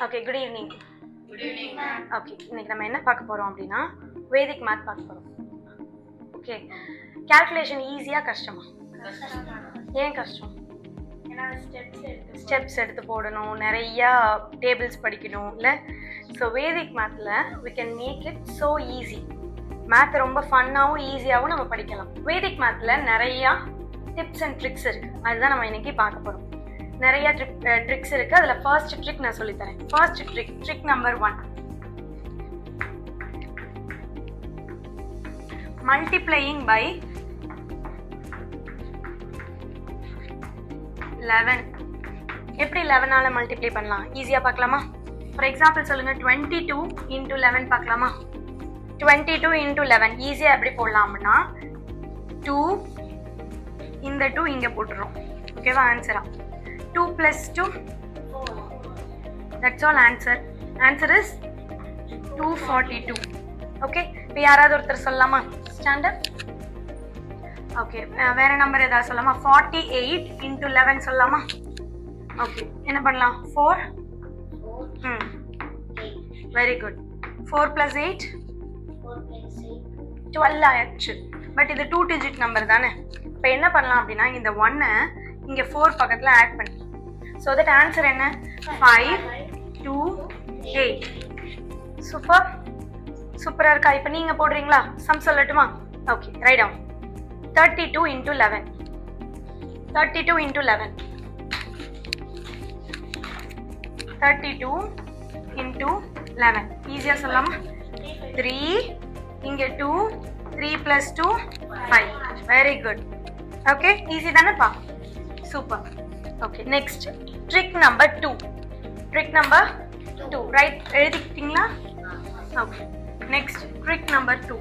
Okay, good evening. Good evening, ma'am. Okay, இன்னைக்கு நம்ம என்ன பார்க்க போறோம் அப்படின்னா வேதிக் மேத் பார்க்க போறோம். ஓகே, கால்குலேஷன் ஈஸியா கஷ்டமா? ஏன் கஷ்டம்? ஏன்னா ஸ்டெப்ஸ் எடுத்து போடணும், நிறைய டேபிள்ஸ் படிக்கணும் இல்ல. ஸோ வேதிக் மேத்ல we can make it so easy. Math ரொம்ப ஃபன்னாகவும் ஈஸியாகவும் நம்ம படிக்கலாம். வேதிக் மேத்ல நிறைய டிப்ஸ் அண்ட் ட்ரிக்ஸ் இருக்கு, அதுதான் நம்ம இன்னைக்கு பார்க்க போறோம். நிறைய ட்ரிக்ஸ் இருக்கு. அதுல ஃபர்ஸ்ட் ட்ரிக் நான் சொல்லி தரேன். First trick number 1, multiplying by 11. எப்படி 11ஆல மல்டிப்ளை பண்ணலாம் ஈஸியா பார்க்கலாமா? ஃபார் எக்ஸாம்பிள் சொல்லுங்க, 22 into 11 பார்க்கலாமா? 22 into 11 ஈஸியா எப்படி போடலாம்னா 2 இந்த 2 இங்க போட்டுறோம். ஓகேவா? ஆன்சரா 2 plus 2, that's all answer. Answer is 242. Okay, இப்போ யாராவது ஒருத்தர் சொல்லலாமா? ஸ்டாண்டர்ட். ஓகே, வேற நம்பர் ஏதாவது சொல்லலாமா? 48 into 11 சொல்லலாமா? ஓகே, என்ன பண்ணலாம்? 4. Very good. 4 plus 8 12 ஆயிடுச்சு. பட் இது 2 digit நம்பர் தானே. இப்போ என்ன பண்ணலாம் அப்படின்னா இந்த 1 இங்க 4 பக்கத்துல ஆட் பண்ணி, so that answer என்ன? 5 2 8. சூப்பர், சூப்பரா இருக்கா? இப்போ நீங்க போடுறீங்களா? சம் சொல்லட்டுமா? Okay, write down. 32 into 11. 32 into 11. 32 into 11 ஈஸியா சொல்லலாமா? 3 இங்க 2, 3 plus 2 5. Very good. Okay, easy தானேப்பா? Super. Okay, next trick number 2. Trick number 2 right எழுதிக்கிட்டீங்களா? Okay, next trick number 2.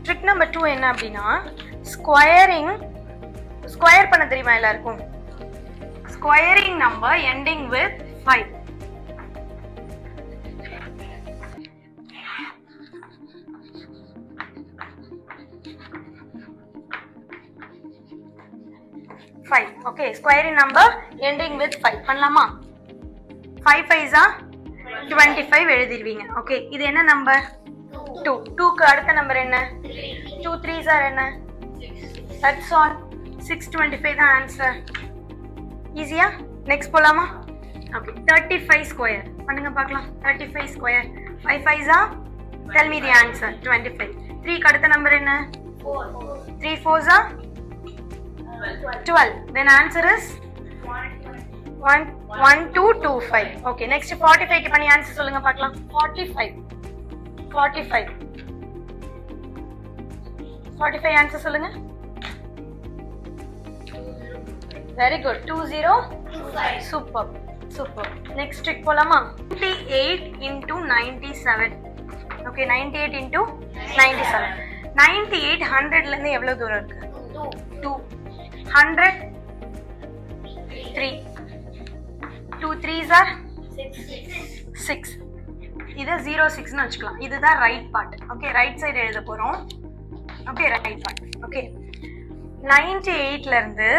Trick number 2 என்ன அப்படின்னா ஸ்கொயர் பண்ண தெரியுமா எல்லாருக்கும்? Squaring number ending with 5. Okay, squaring number ending with 5 பண்ணலாமா? 5 5s are 25 எழுதிடுவீங்க. ஓகே, இது என்ன நம்பர்? 2. 2க்கு அடுத்த நம்பர் என்ன? 2 3s are என்ன? 6. That's all. 625 தான் ஆன்சர். ஈஸியா? நெக்ஸ்ட் போலாமா? ஓகே, 35 ஸ்கொயர் பண்ணுங்க பார்க்கலாம். 35 square 5 5s are, tell me the answer. 25. 3க்கு அடுத்த நம்பர் என்ன? 4. 3 4s are 12. Then answer is 1225. Okay, next 45 க்கு பண்ணி ஆன்சர் சொல்லுங்க பார்க்கலாம். 45 ஆன்சர் சொல்லுங்க. Very good. 2025. Super. Next trick போலாமா? 98 into 97. Okay, 98 into 97. 98 100ல இருந்து எவ்வளவு தூரம் இருக்கு? 2. 100 3. 2 3s are 6. இது 06 னு வச்சுக்கலாம். இதுதான் right part. Okay, right side எழுத போறோம். Okay, right part. ஓகே, 98ல இருந்து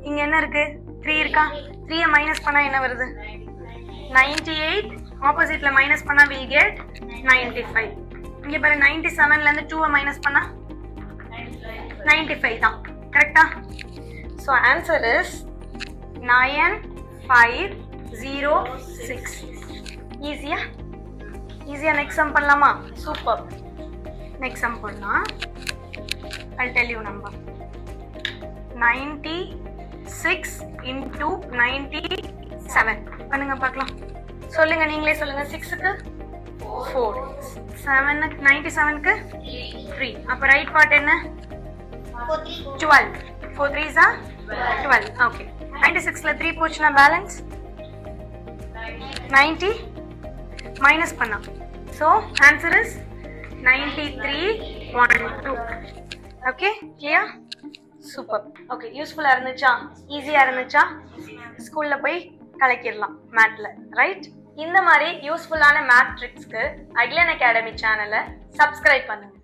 இங்க என்ன இருக்கு? 3 இருக்கா? 3 மைனஸ் பண்ணா என்ன வருது? 98. ஆப்போசிட்ல மைனஸ் பண்ணா we get 95. இங்க பாரு, 97ல இருந்து 2 மைனஸ் பண்ணா 95 தான். கரெக்ட்டா? So answer is 9506. ஈஸியா? நெக்ஸ்ட் சம் பண்ணலாமா? சூப்பர். நெக்ஸ்ட் சம் பண்ணலாம். I'll tell you number. 96 into 97 பண்ணுங்க பார்க்கலாம். சொல்லுங்க, நீங்களே சொல்லுங்க. 6க்கு 4, 97க்கு 3. அப்ப ரைட் பார்ட் என்ன? 12. 4 3s are 12. Okay, 96ல 3 போச்சுனா பேலன்ஸ் 90 மைனஸ் பண்ணா. So answer is 9312. Okay, clear? Super. Okay, யூஸ்ஃபுல்லா இருந்துச்சா? ஈஸியா இருந்துச்சா? ஸ்கூல்ல போய் கலக்கிடலாம் மேத்ல, ரைட்? இந்த மாதிரி யூஸ்ஃபுல்லான மேத் ட்ரிக்ஸ்க்கு அகிலன் அகாடமி சேனலை சப்ஸ்கிரைப் பண்ணுங்க.